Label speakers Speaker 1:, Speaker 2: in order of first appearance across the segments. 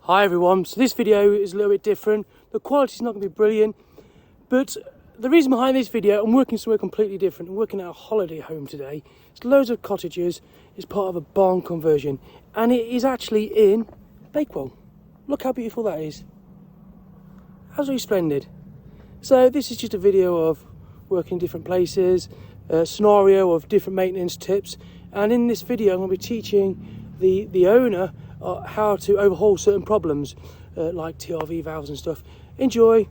Speaker 1: Hi everyone, so this video is a little bit different. The quality is not going to be brilliant, but the reason behind this video, I'm working somewhere completely different. I'm working at a holiday home today. It's loads of cottages, it's part of a barn conversion, and it is actually in Bakewell. Look how beautiful that is. Absolutely splendid. So this is just a video of working in different places, a scenario of different maintenance tips, and in this video I'm going to be teaching the owner how to overhaul certain problems like TRV valves and stuff. Enjoy,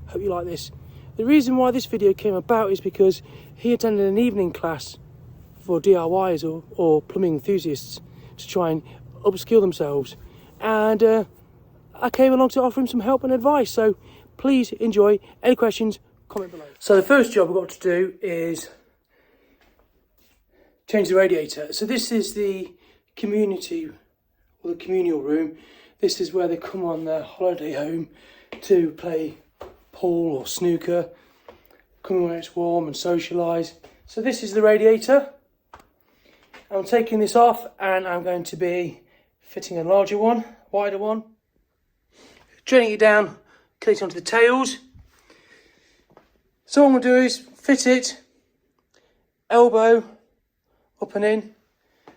Speaker 1: hope you like this. The reason why this video came about is because he attended an evening class for DIYs or plumbing enthusiasts to try and upskill themselves, and I came along to offer him some help and advice, so please enjoy. Any questions, comment below. So the first job we've got to do is change the radiator. So this is the community or the communal room. This is where they come on their holiday home to play pool or snooker, come when it's warm and socialise. So this is the radiator. I'm taking this off and I'm going to be fitting a larger one, wider one, draining it down, connecting onto the tails. So what I'm going to do is fit it, elbow up and in,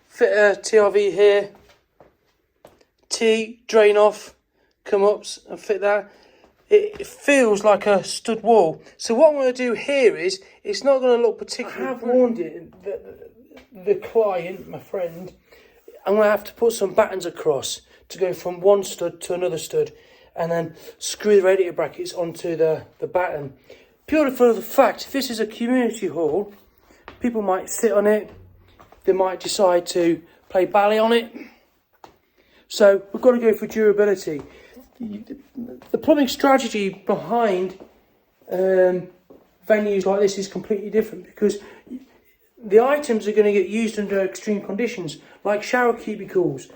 Speaker 1: fit a TRV here, T, drain off, come up and fit that. It feels like a stud wall. So what I'm going to do here is, it's not going to look particularly... I have warned the client, my friend, I'm going to have to put some battens across to go from one stud to another stud, and then screw the radiator brackets onto the batten. Purely for the fact, if this is a community hall, people might sit on it, they might decide to play ballet on it. So we've got to go for durability. The plumbing strategy behind venues like this is completely different, because the items are going to get used under extreme conditions, like shower cubicles.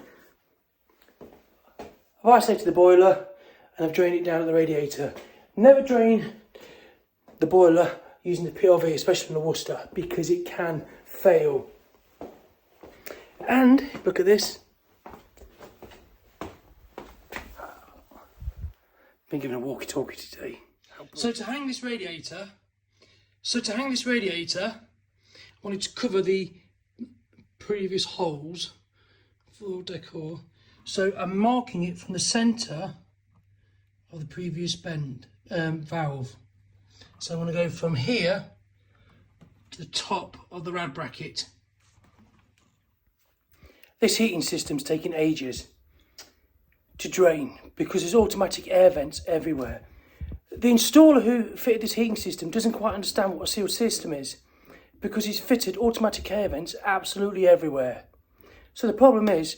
Speaker 1: If I say to the boiler and I've drained it down at the radiator, never drain the boiler using the PLV, especially in the Worcester, because it can fail. And look at this. Been given a walkie-talkie today. So to hang this radiator, I wanted to cover the previous holes for decor. So I'm marking it from the centre of the previous valve. So I want to go from here to the top of the rad bracket. This heating system's taking ages to drain because there's automatic air vents everywhere. The installer who fitted this heating system doesn't quite understand what a sealed system is, because he's fitted automatic air vents absolutely everywhere. So the problem is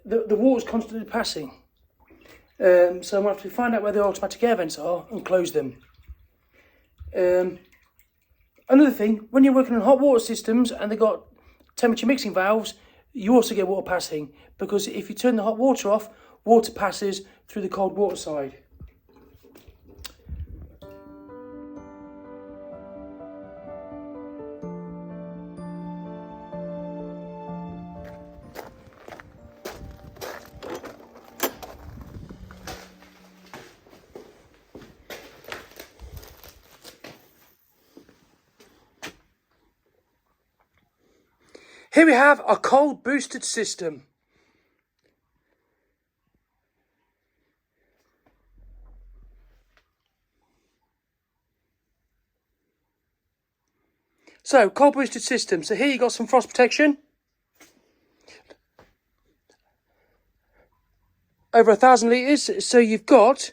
Speaker 1: the water's constantly passing. So I'm going to have to find out where the automatic air vents are and close them. Another thing, when you're working on hot water systems and they've got temperature mixing valves, you also get water passing, because if you turn the hot water off, water passes through the cold water side. Here we have a cold boosted system. So, cold boosted system. So here you got some frost protection. Over 1,000 litres. So you've got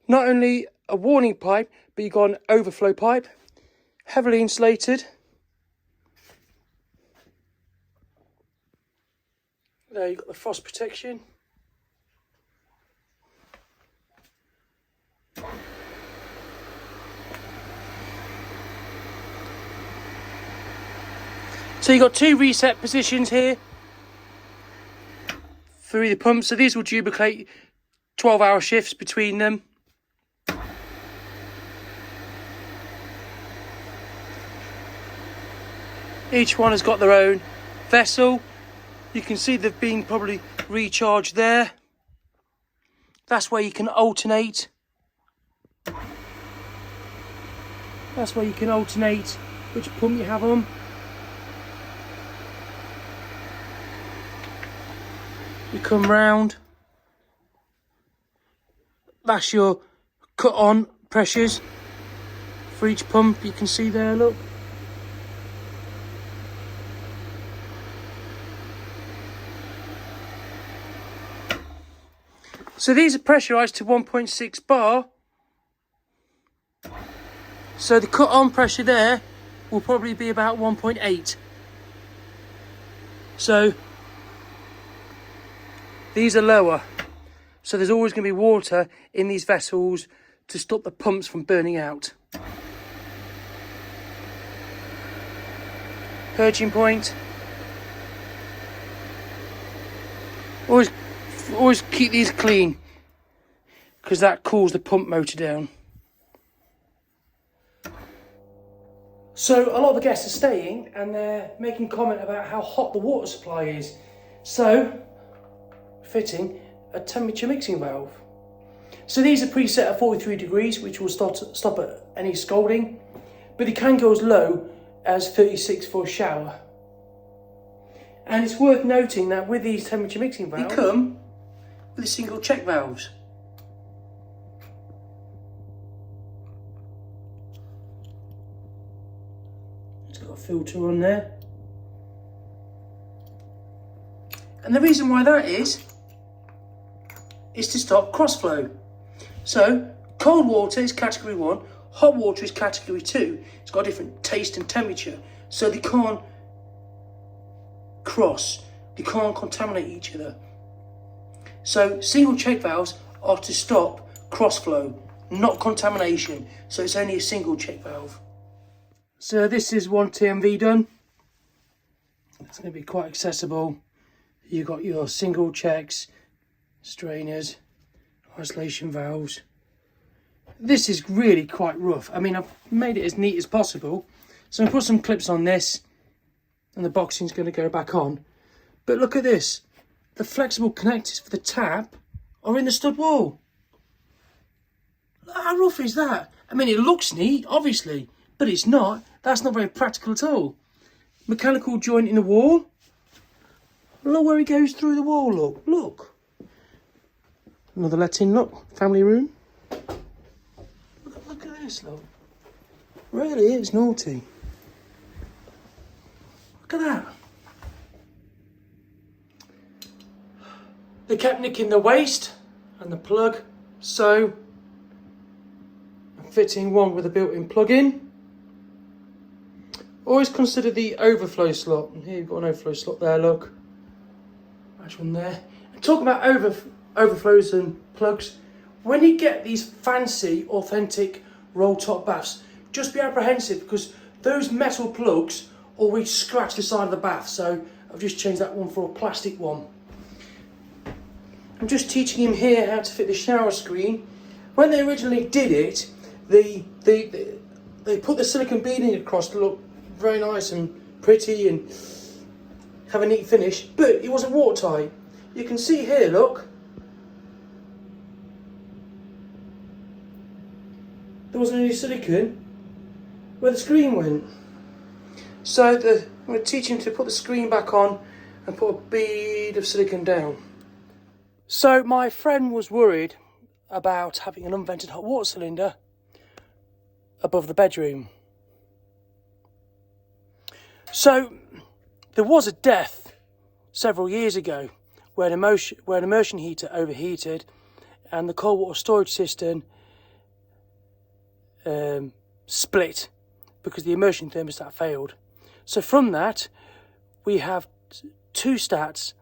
Speaker 1: not only a warning pipe, but you've got an overflow pipe. Heavily insulated. There you've got the frost protection. So you've got two reset positions here for the pumps. So these will duplicate 12-hour shifts between them. Each one has got their own vessel. You can see they've been probably recharged there. That's where you can alternate. That's where you can alternate which pump you have on. You come round. That's your cut on pressures for each pump. You can see there, look. So these are pressurised to 1.6 bar. So the cut on pressure there will probably be about 1.8. So these are lower. So there's always going to be water in these vessels to stop the pumps from burning out. Purging point. Always keep these clean, because that cools the pump motor down. So a lot of the guests are staying and they're making comment about how hot the water supply is. So, fitting a temperature mixing valve. So these are preset at 43 degrees, which will stop at any scalding, but they can go as low as 36 for a shower. And it's worth noting that with these temperature mixing valves, they come with single check valves. It's got a filter on there. And the reason why that is to stop crossflow. So cold water is category 1, hot water is category 2. It's got a different taste and temperature, so they can't cross, they can't contaminate each other. So single check valves are to stop crossflow, not contamination. So it's only a single check valve. So this is one TMV done. It's going to be quite accessible. You've got your single checks, strainers, isolation valves. This is really quite rough. I mean, I've made it as neat as possible. So I'm going to put some clips on this and the boxing's going to go back on. But look at this. The flexible connectors for the tap are in the stud wall. Look how rough is that? I mean, it looks neat, obviously, but it's not. That's not very practical at all. Mechanical joint in the wall. Look where it goes through the wall, look. Look. Another let-in, look. Family room. Look at this, look. Really, it's naughty. Look at that. They kept nicking the waste and the plug, so I'm fitting one with a built-in plug-in. Always consider the overflow slot. And here you've got an overflow slot there, look. That's one there. And talking about overflows and plugs, when you get these fancy, authentic roll-top baths, just be apprehensive, because those metal plugs always scratch the side of the bath. So I've just changed that one for a plastic one. I'm just teaching him here how to fit the shower screen. When they originally did it, they put the silicone beading across to look very nice and pretty and have a neat finish, but it wasn't watertight. You can see here, look. There wasn't any silicone where the screen went. So I'm going to teach him to put the screen back on and put a bead of silicone down. So my friend was worried about having an unvented hot water cylinder above the bedroom. So there was a death several years ago where an immersion heater overheated and the cold water storage system split because the immersion thermostat failed. So from that, we have two stats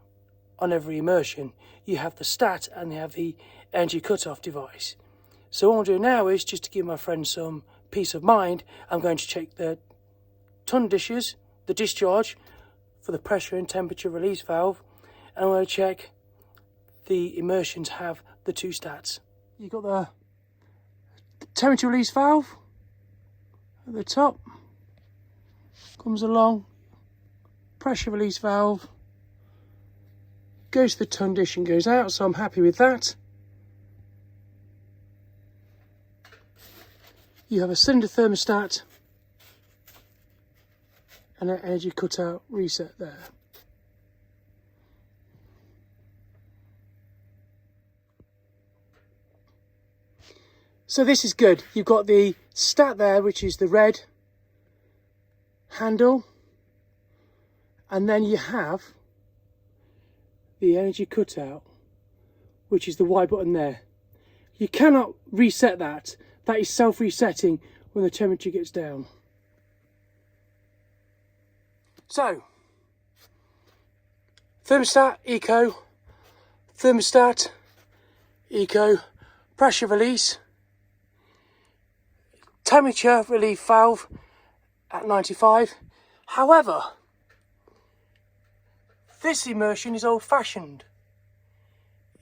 Speaker 1: on every immersion. You have the stat and you have the energy cutoff device. So what I'm doing now is, just to give my friend some peace of mind, I'm going to check the ton dishes, the discharge for the pressure and temperature release valve, and I'm going to check the immersions have the two stats. You've got the temperature release valve at the top, comes along, pressure release valve, goes to the ton dish and goes out, so I'm happy with that. you have a cylinder thermostat and an energy cutout reset there. So this is good. You've got the stat there, which is the red handle, and then you have the energy cutout, which is the Y button there. You cannot reset that. That is self-resetting when the temperature gets down. So, thermostat, eco, thermostat, eco, pressure release, temperature relief valve at 95. However, this immersion is old-fashioned.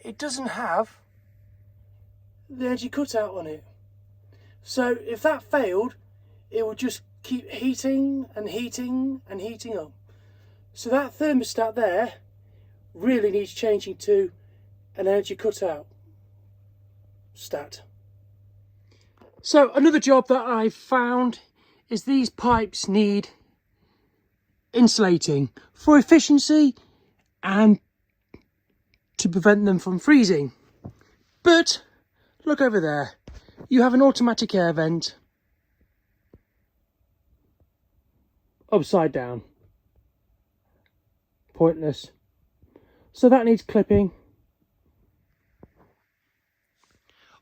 Speaker 1: It doesn't have the energy cutout on it. So if that failed, it would just keep heating and heating and heating up. So that thermostat there really needs changing to an energy cutout stat. So another job that I've found is these pipes need insulating for efficiency and to prevent them from freezing. But look over there, you have an automatic air vent upside down. Pointless. So that needs clipping.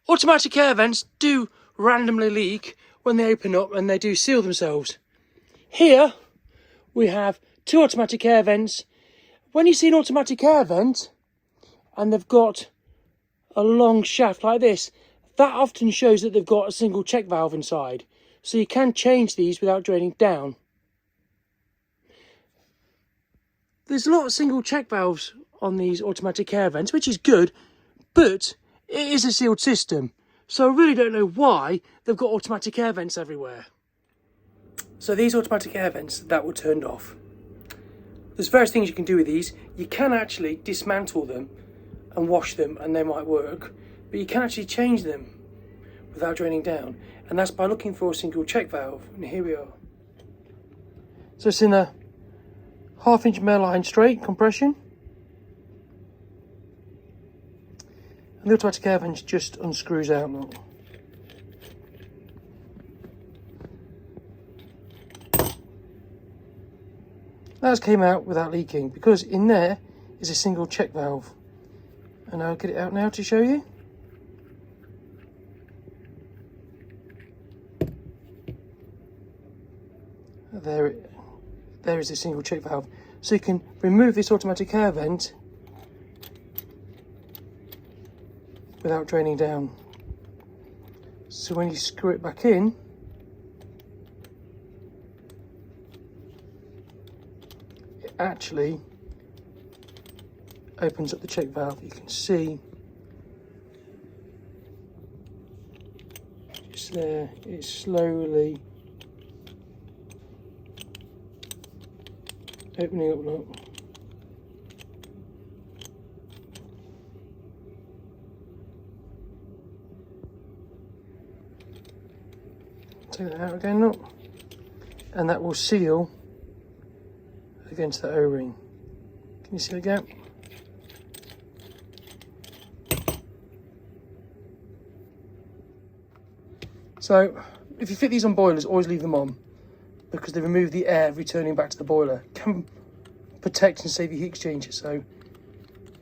Speaker 1: Automatic air vents do randomly leak when they open up and they do seal themselves. Here we have two automatic air vents. When you see an automatic air vent and they've got a long shaft like this, that often shows that they've got a single check valve inside. So you can change these without draining down. There's a lot of single check valves on these automatic air vents, which is good, but it is a sealed system. So I really don't know why they've got automatic air vents everywhere. So these automatic air vents, that were turned off. There's various things you can do with these. You can actually dismantle them and wash them and they might work, but you can actually change them without draining down, and that's by looking for a single check valve. And here we are. So it's in a 1/2 inch male line straight compression, and the automatic air vent just unscrews out now. That came out without leaking because in there is a single check valve. And I'll get it out now to show you. There is a single check valve. So you can remove this automatic air vent without draining down. So when you screw it back in, it actually opens up the check valve. You can see just there, it's slowly opening up. Look. Take that out again, look. And that will seal against the O-ring. Can you see the gap? So, if you fit these on boilers, always leave them on, because they remove the air returning back to the boiler. Can protect and save your heat exchanger. So, you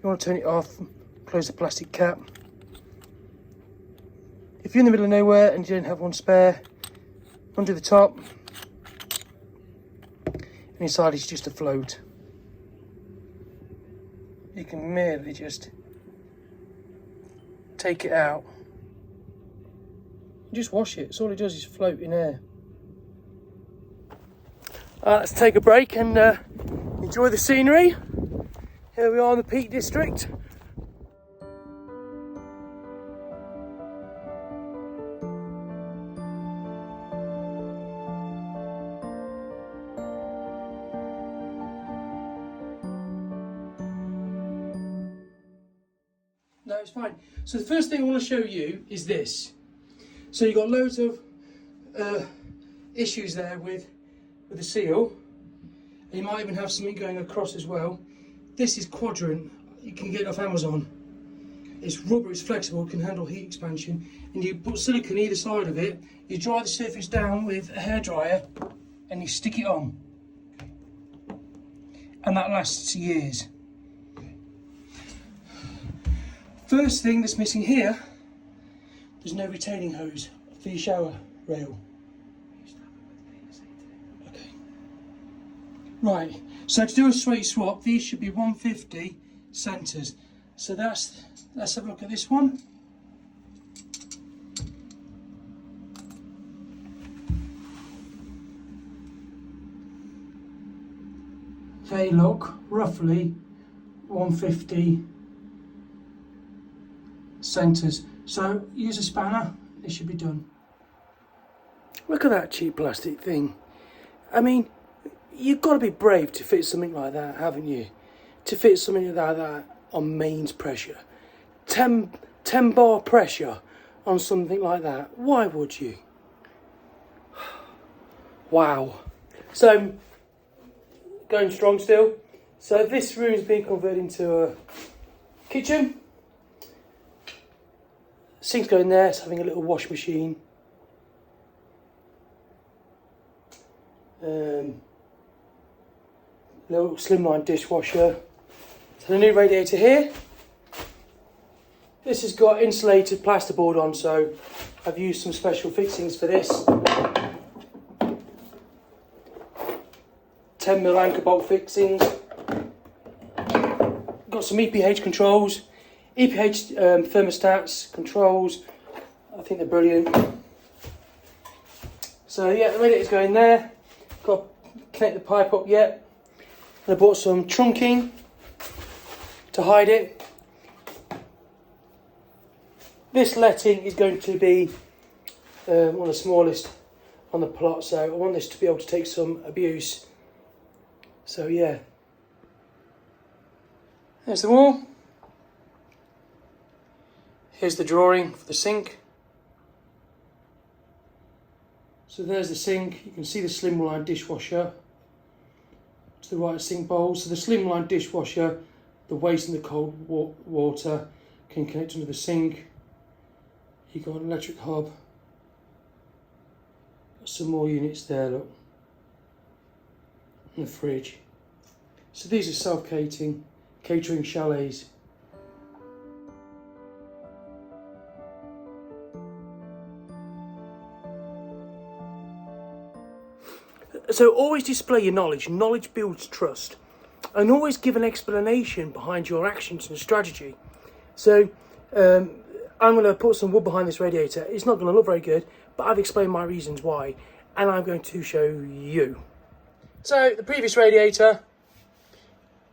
Speaker 1: want to turn it off, close the plastic cap. If you're in the middle of nowhere and you don't have one spare, undo the top, and inside is just a float. You can merely just take it out. Just wash it. So all it does is float in air. Let's take a break and enjoy the scenery. Here we are in the Peak District. No, it's fine. So the first thing I want to show you is this. So you've got loads of issues there with the seal. And you might even have something going across as well. This is quadrant. You can get it off Amazon. It's rubber, it's flexible, can handle heat expansion. And you put silicone either side of it, you dry the surface down with a hairdryer and you stick it on. And that lasts years. First thing that's missing here, there's no retaining hose for your shower rail. Okay. Right, so to do a straight swap, these should be 150 centres. So let's have a look at this one. They look roughly 150 centres. So use a spanner, it should be done. Look at that cheap plastic thing. I mean, you've got to be brave to fit something like that, haven't you? To fit something like that on mains pressure. 10 bar pressure on something like that. Why would you? Wow. So, going strong still. So this room is being converted into a kitchen. Sink's going there, it's having a little wash machine. Little slimline dishwasher. So the new radiator here. This has got insulated plasterboard on, so I've used some special fixings for this. 10mm anchor bolt fixings. Got some EPH controls. EPH thermostats, controls. I think they're brilliant. So yeah, the radiator's going there. Got to connect the pipe up yet. And I bought some trunking to hide it. This letting is going to be one of the smallest on the plot, so I want this to be able to take some abuse. So yeah, there's the wall. Here's the drawing for the sink. So there's the sink. You can see the slimline dishwasher to the right sink bowl. So the slimline dishwasher, the waste and the cold water can connect into the sink. You've got an electric hob. Got some more units there, look. And the fridge. So these are self-catering chalets. So always display your knowledge. Knowledge builds trust. And always give an explanation behind your actions and strategy. So I'm going to put some wood behind this radiator. It's not going to look very good, but I've explained my reasons why. And I'm going to show you. So the previous radiator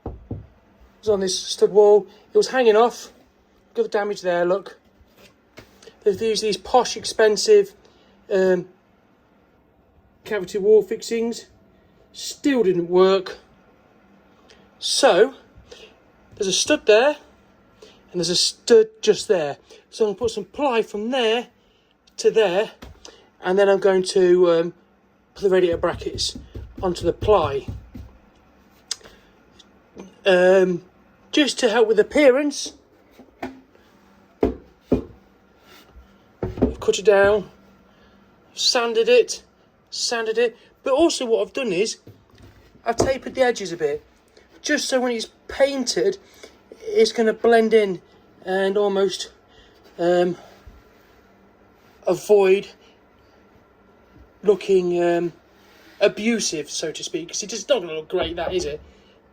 Speaker 1: was on this stud wall. It was hanging off. Got the damage there, look. They've used these posh, expensive cavity wall fixings. Still didn't work. So there's a stud there and there's a stud just there. So I'm going to put some ply from there to there, and then I'm going to put the radiator brackets onto the ply. Just to help with appearance, I've cut it down, sanded it, but also what I've done is I've tapered the edges a bit, just so when it's painted it's going to blend in and almost avoid looking abusive, so to speak, because it's not going to look great, that is it.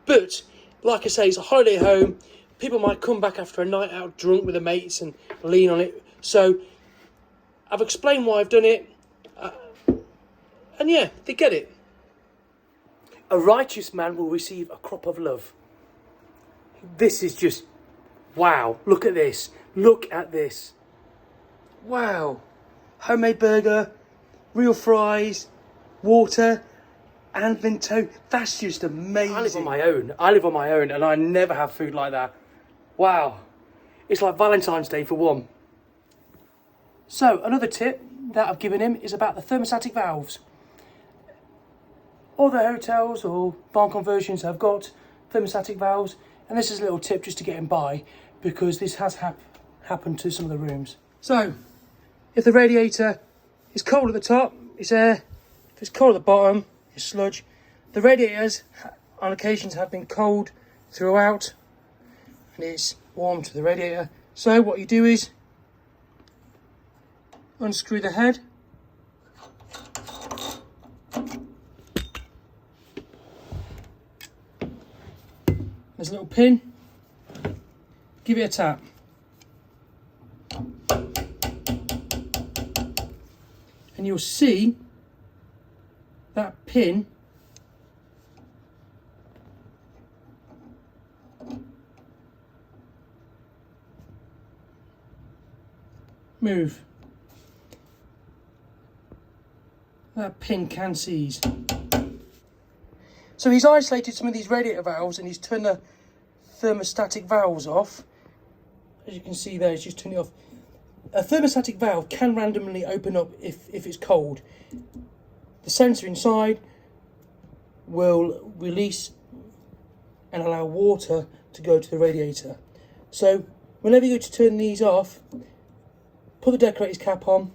Speaker 1: But like I say, it's a holiday home. People might come back after a night out drunk with their mates and lean on it. So I've explained why I've done it, and yeah, they get it. A righteous man will receive a crop of love. This is just wow. Look at this. Look at this. Wow. Homemade burger, real fries, water, and Vinto. That's just amazing. I live on my own and I never have food like that. Wow. It's like Valentine's Day for one. So, another tip, that I've given him is about the thermostatic valves. All the hotels or barn conversions have got thermostatic valves, and this is a little tip just to get him by, because this has happened to some of the rooms. So, if the radiator is cold at the top, it's air. If it's cold at the bottom, it's sludge. The radiators, on occasions, have been cold throughout, and it's warm to the radiator. So what you do is unscrew the head. There's a little pin. Give it a tap. And you'll see that pin move. That pin can seize. So he's isolated some of these radiator valves and he's turned the thermostatic valves off. As you can see there, he's just turned it off. A thermostatic valve can randomly open up if it's cold. The sensor inside will release and allow water to go to the radiator. So whenever you go to turn these off, put the decorator's cap on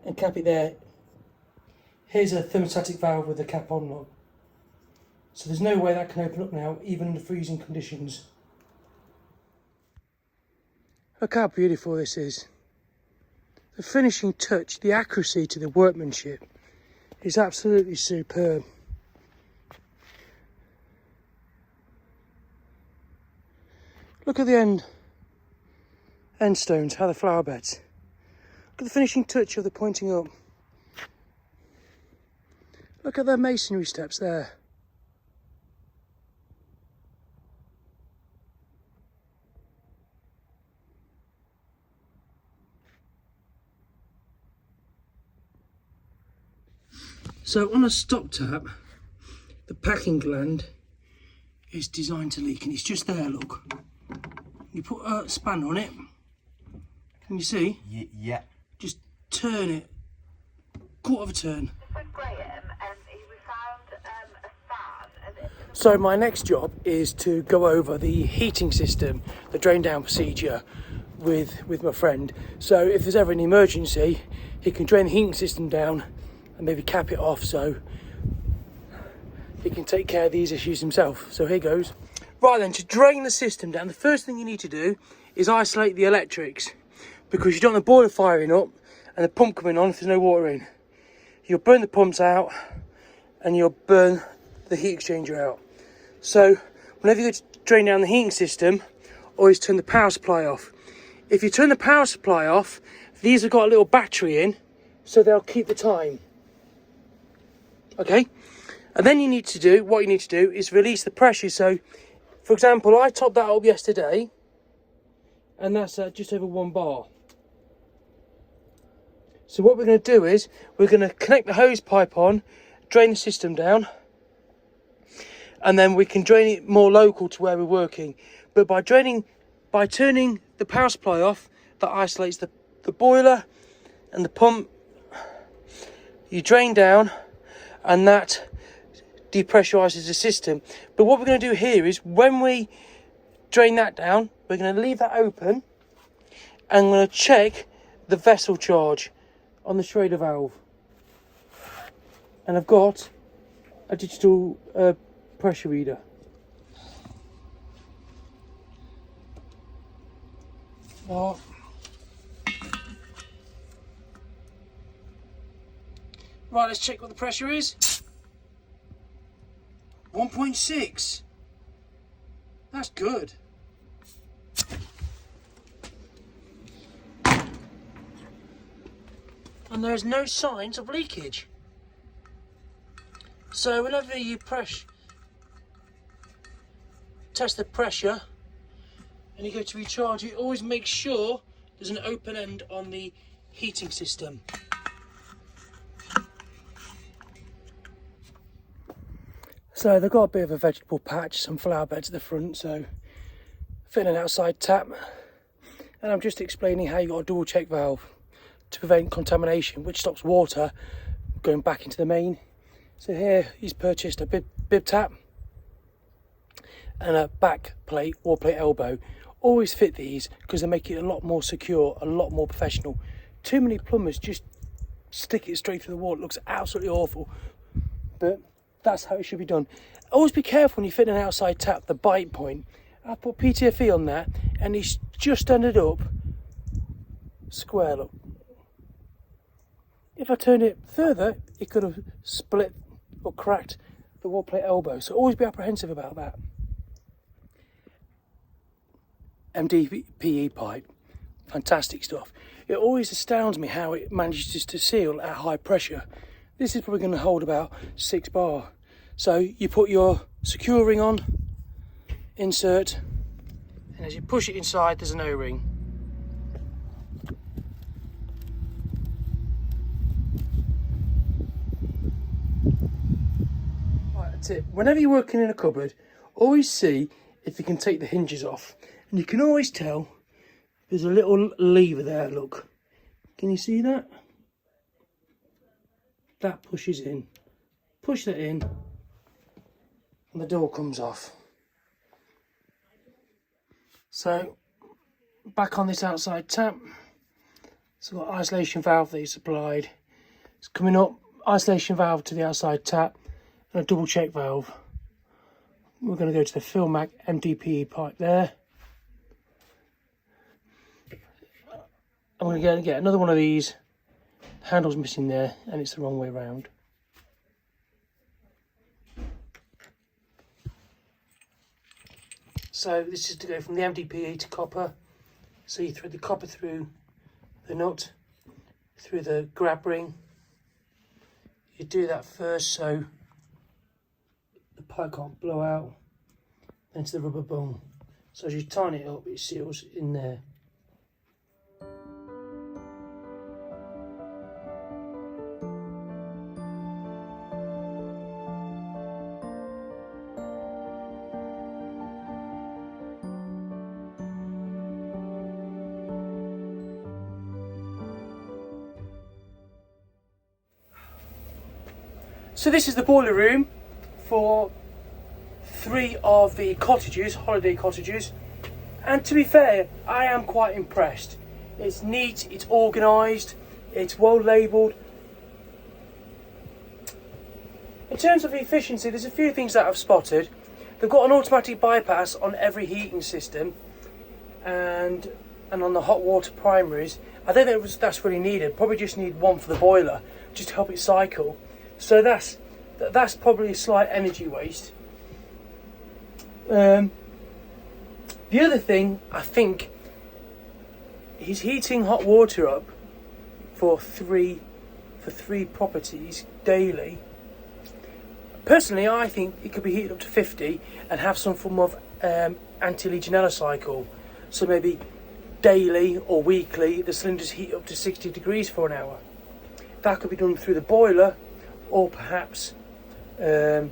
Speaker 1: and cap it there. Here's a thermostatic valve with the cap on lock. So there's no way that can open up now, even under freezing conditions. Look how beautiful this is. The finishing touch, the accuracy to the workmanship is absolutely superb. Look at the end stones, how the flower beds. Look at the finishing touch of the pointing up. Look at the masonry steps there. So on a stop tap, the packing gland is designed to leak, and it's just there, look. You put a spanner on it, can you see?
Speaker 2: Yeah.
Speaker 1: Just turn it, quarter of a turn. So my next job is to go over the heating system, the drain down procedure with my friend. So if there's ever an emergency, he can drain the heating system down and maybe cap it off so he can take care of these issues himself. So here goes. Right then, to drain the system down, the first thing you need to do is isolate the electrics, because you don't want the boiler firing up and the pump coming on if there's no water in. You'll burn the pumps out and you'll burn the heat exchanger out. So whenever you go to drain down the heating system, always turn the power supply off. If you turn the power supply off, these have got a little battery in, so they'll keep the time. Okay, and then what you need to do is release the pressure. So for example, I topped that up yesterday and that's at just over 1 bar. So what we're going to do is we're going to connect the hose pipe on, drain the system down, and then we can drain it more local to where we're working. But by turning the power supply off, that isolates the boiler and the pump. You drain down and that depressurizes the system. But what we're going to do here is when we drain that down, we're going to leave that open and I'm going to check the vessel charge on the Schrader valve. And I've got a digital pressure reader. Oh. Right, let's check what the pressure is. 1.6. That's good. And there's no signs of leakage. So whenever you test the pressure and you go to recharge it, always make sure there's an open end on the heating system. So they've got a bit of a vegetable patch, some flower beds at the front, so fitting an outside tap. And I'm just explaining how you got a dual check valve. to prevent contamination, which stops water going back into the main. So here he's purchased a bib tap and a back plate, wall plate elbow. Always fit these because they make it a lot more secure, a lot more professional. Too many plumbers just stick it straight through the wall. It looks absolutely awful, but that's how it should be done. Always be careful when you fit an outside tap, the bite point. I put PTFE on that and he's just ended up square, look. If I turned it further, it could have split or cracked the wall plate elbow. So always be apprehensive about that. MDPE pipe, fantastic stuff. It always astounds me how it manages to seal at high pressure. This is probably going to hold about 6 bar. So you put your secure ring on, insert, and as you push it inside, there's an O-ring. Right, that's it. Whenever you're working in a cupboard, always see if you can take the hinges off. And you can always tell there's a little lever there, look. Can you see that? That pushes in. Push that in and the door comes off. So back on this outside tap, it's got isolation valve that is supplied. It's coming up, isolation valve to the outside tap and a double check valve. We're going to go to the Filmac MDPE pipe there. I'm going to get another one of these. The handle's missing there and it's the wrong way round. So this is to go from the MDPE to copper. So you thread the copper through the nut, through the grab ring. You do that first so the pipe can't blow out. Then to the rubber bung. So as you tighten it up, it seals in there. So this is the boiler room for 3 of the cottages, holiday cottages, and to be fair, I am quite impressed. It's neat, it's organised, it's well labelled. In terms of efficiency, there's a few things that I've spotted. They've got an automatic bypass on every heating system and on the hot water primaries. I don't think that's really needed, probably just need one for the boiler, just to help it cycle. So that's probably a slight energy waste. The other thing, I think, he's heating hot water up for three properties daily. Personally, I think it could be heated up to 50 and have some form of anti-Legionella cycle. So maybe daily or weekly, the cylinders heat up to 60 degrees for an hour. That could be done through the boiler, or perhaps an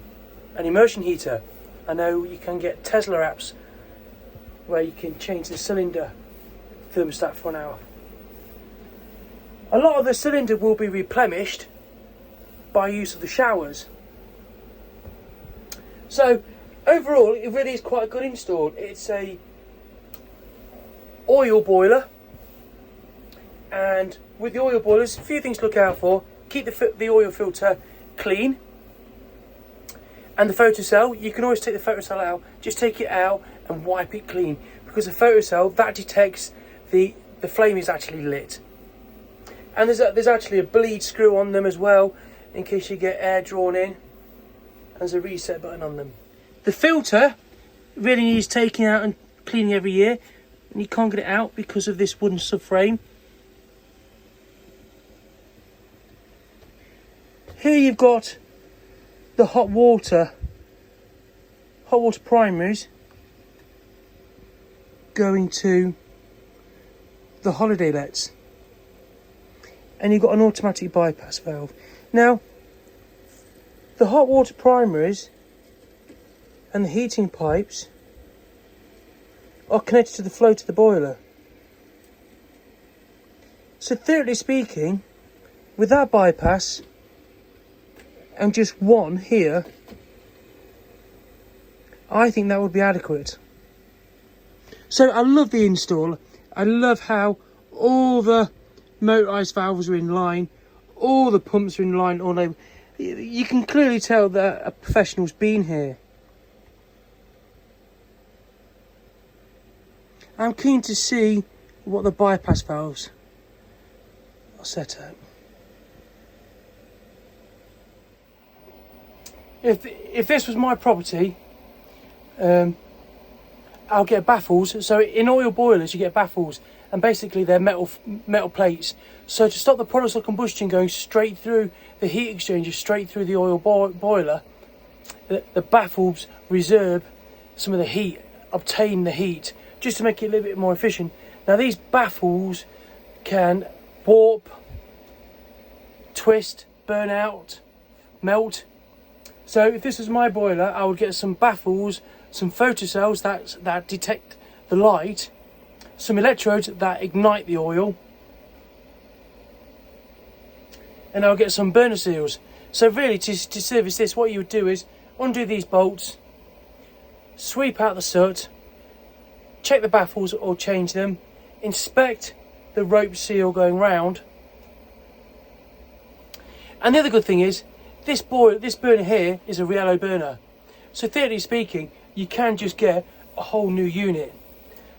Speaker 1: immersion heater. I know you can get Tesla apps where you can change the cylinder thermostat for an hour. A lot of the cylinder will be replenished by use of the showers. So overall, it really is quite a good install. It's a oil boiler, and with the oil boilers, a few things to look out for. Keep the oil filter clean, and the photocell, you can always take the photocell out, just take it out and wipe it clean, because the photocell, that detects the flame is actually lit. And there's actually a bleed screw on them as well, in case you get air drawn in. There's a reset button on them. The filter really needs taking out and cleaning every year, and you can't get it out because of this wooden subframe. Here you've got the hot water primaries going to the holiday lets, and you've got an automatic bypass valve. Now, the hot water primaries and the heating pipes are connected to the flow to the boiler. So theoretically speaking, with that bypass and just one here, I think that would be adequate. So I love the install. I love how all the motorised valves are in line, all the pumps are in line, you can clearly tell that a professional's been here. I'm keen to see what the bypass valves are set at. If this was my property, I'll get baffles. So in oil boilers you get baffles, and basically they're metal plates. So to stop the products of combustion going straight through the heat exchanger, straight through the oil boiler, the baffles reserve some of the heat, obtain the heat, just to make it a little bit more efficient. Now these baffles can warp, twist, burn out, melt. So if this was my boiler, I would get some baffles, some photocells that detect the light, some electrodes that ignite the oil, and I'll get some burner seals. So really, to service this, what you would do is undo these bolts, sweep out the soot, check the baffles or change them, inspect the rope seal going round. And the other good thing is, this burner here is a Riello burner. So theoretically speaking, you can just get a whole new unit.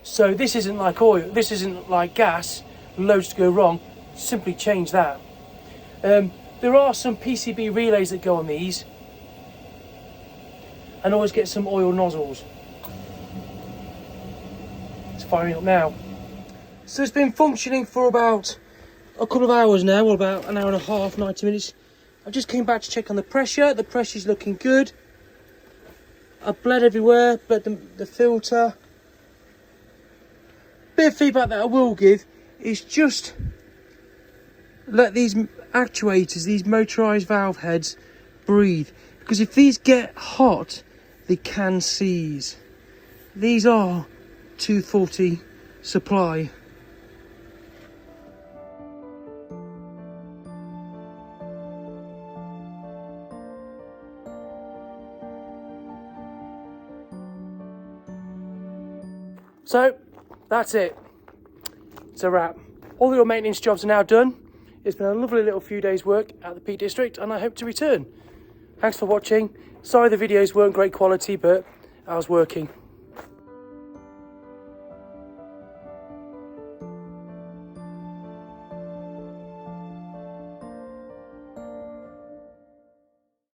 Speaker 1: So this isn't like oil, this isn't like gas, loads to go wrong, simply change that. There are some PCB relays that go on these, and always get some oil nozzles. It's firing up now. So it's been functioning for about a couple of hours now, or about an hour and a half, 90 minutes. I just came back to check on the pressure. The pressure's looking good. I've bled everywhere, bled the filter. Bit of feedback that I will give is just let these actuators, these motorised valve heads, breathe. Because if these get hot, they can seize. These are 240 supply. So that's it. It's a wrap. All your maintenance jobs are now done. It's been a lovely little few days work at the Peak District, and I hope to return. Thanks for watching. Sorry the videos weren't great quality, but I was working.